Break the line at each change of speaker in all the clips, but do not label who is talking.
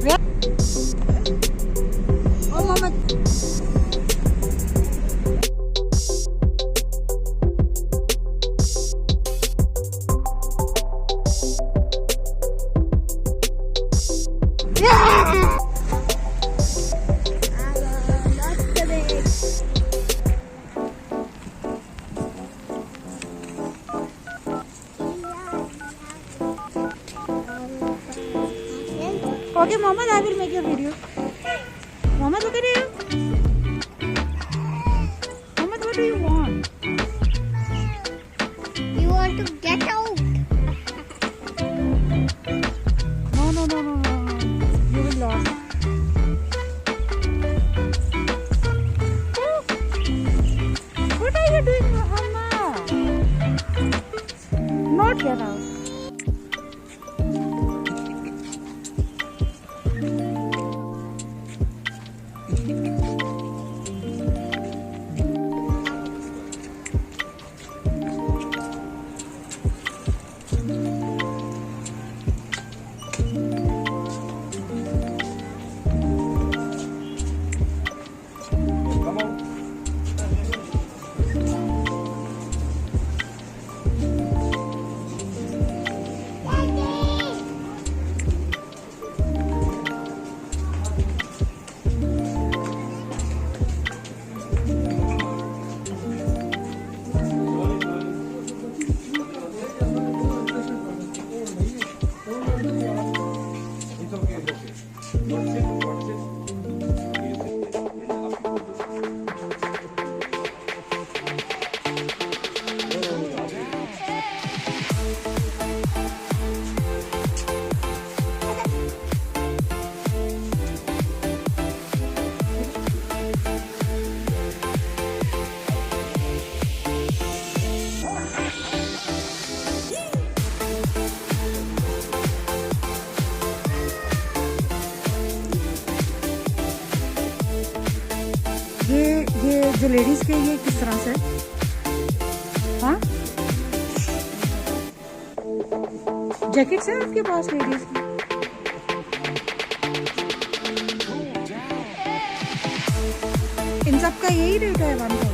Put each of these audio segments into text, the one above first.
Oh, Mama. Okay, Mohammed, I will make a video. Mohammed, look at you. Mohammed, what do you want?
You want to get out?
No. You will lose. What are you doing, Mohammed? Not get out. ये जो ladies के ये किस तरह से? हाँ, jackets है आपके पास लेडीज की? इन सब का यही रेट है 1000?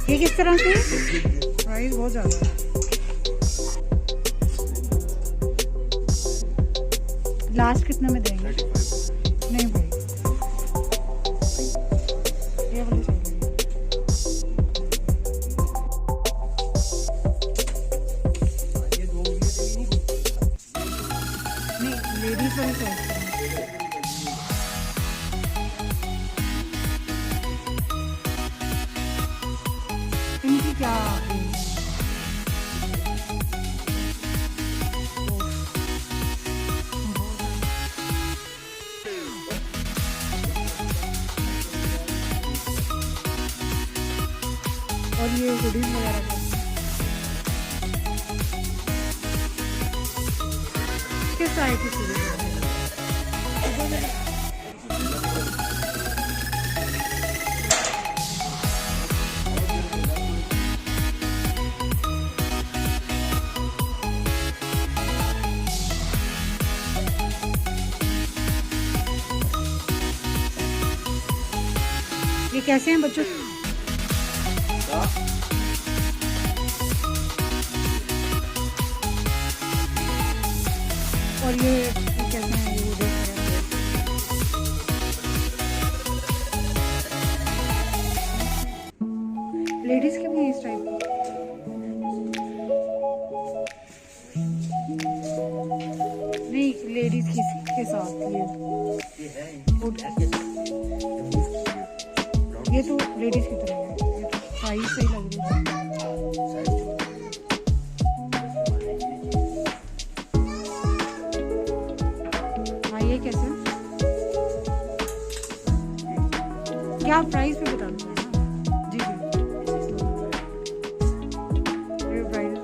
ये किस तरह के? प्राइस बहुत ज़्यादा है। लास्ट कितने में देंगे? नहीं भाई, ये वाली चाहिए। नहीं, लेडीज वाली चाहिए। इनकी क्या और ये हुडीज वगैरह का किस टाइप की चीज़ें? ये कैसे हैं बच्चों? और ये कैसे हैं? ये लेडीज के भी इस टाइप नहीं, लेडीज के साथ ये तो लेडीज की तरह है। ये तो साइज सही लग रही है। हाँ, ये कैसे? क्या प्राइस पे बता दो जी जी। ये प्राइस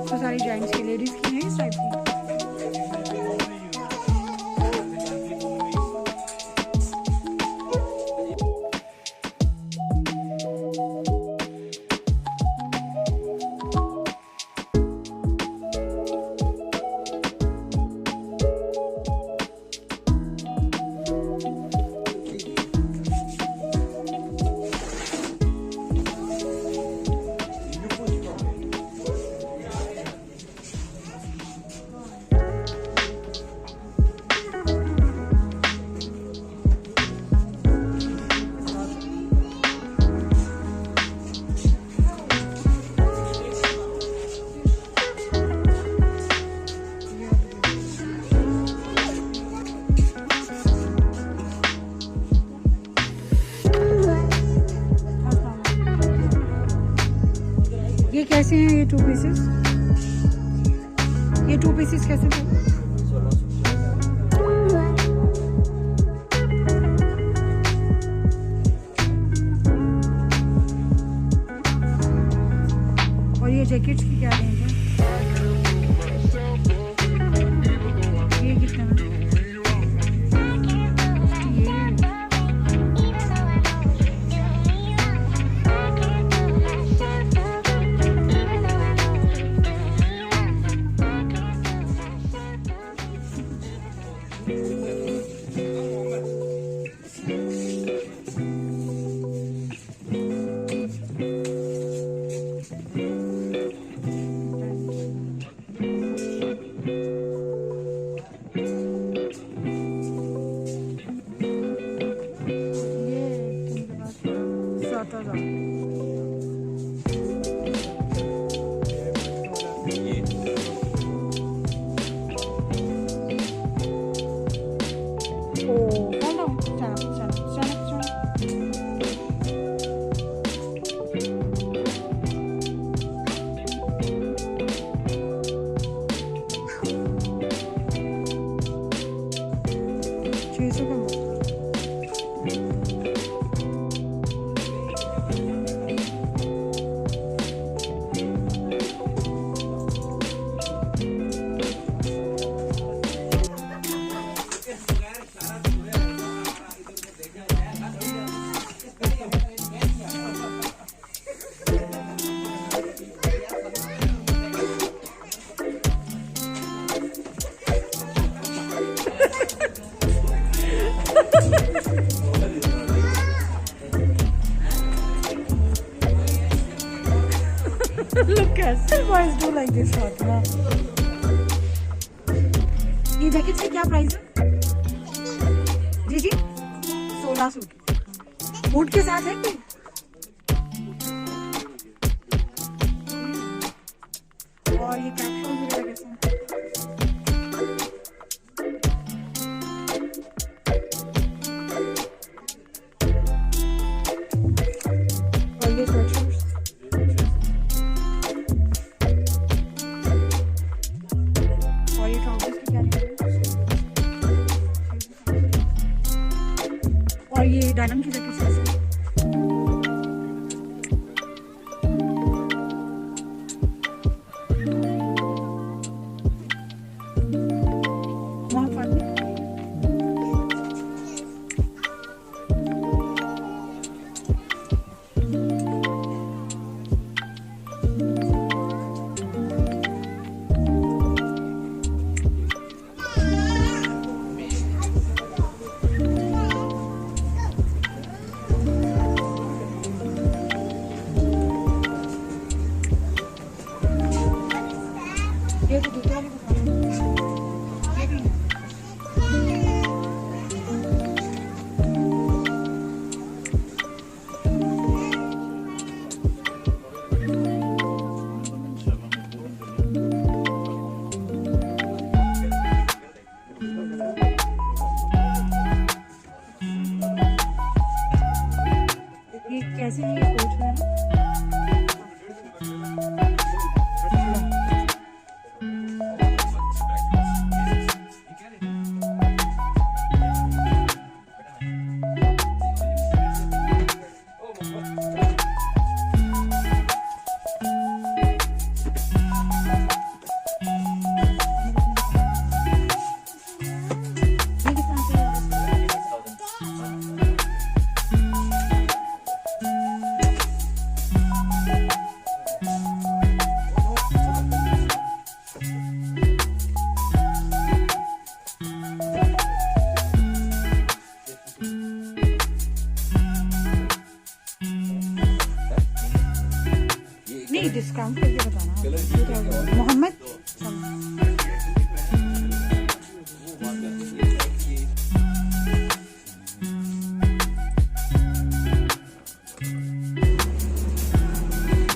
तो सारी जेंट्स की, लेडीज की है इस टाइप की। ये कैसे हैं ये 2 पीसेस? ये 2 पीसेस कैसे थे? और ये जैकेट्स की क्या रेंज है? ये कितने में? Look at boys do like this shot. ये जैकेट की क्या प्राइस है? जी जी 1600। बूट के साथ है कि? और ये कैप्सूल वगैरह कैसे हैं? और ये स्वेटशर्ट्स और ये ट्राउजर्स की क्या रेंज है? और ये डायनम की जैकेट कैसे है? ये तो दूसरा भी बता दो। ये भी है। है ना? ये कितना का है? नहीं, डिस्काउंट करके बताना। Mohammad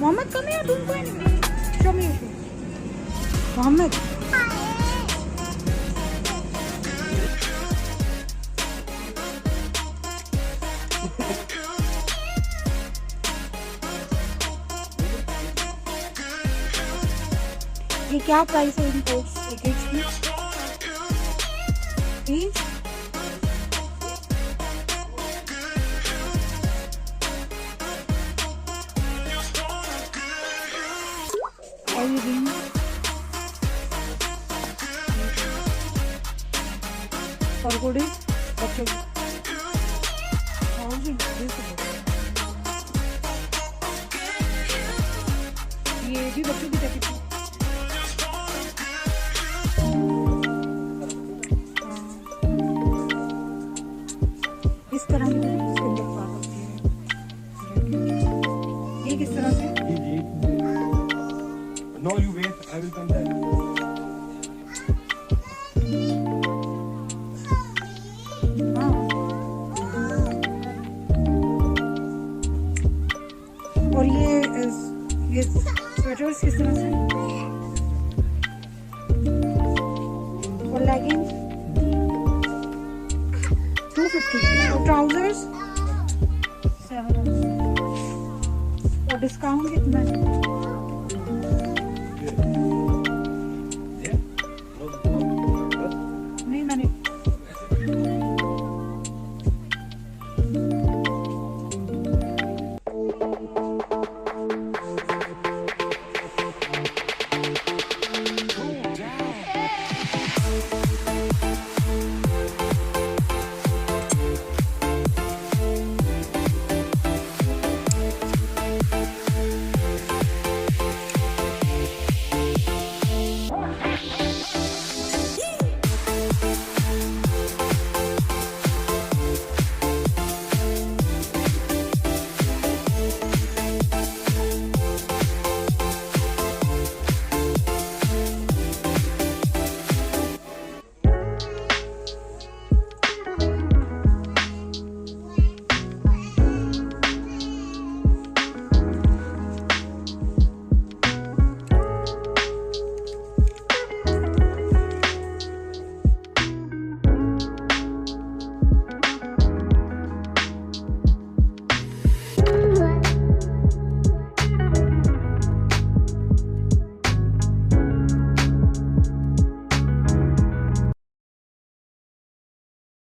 Mohammad come here, don't go anywhere. Show me your shoes. Mohammad ये क्या प्राइस है इन कोट्स जैकेट्स की? प्लीज और ये रिंग और गुड़ी बच्चों की और ये भी बच्चों की जैकेट है। इस तरह की सुंदर फ्रॉक होती है। ये किस तरह से?
No, you wait. I will come back.
हाँ। और ये स्वेटर्स किस तरह से? और लेगिंग्स 250 और ट्राउजर्स 700 और डिस्काउंट कितना है?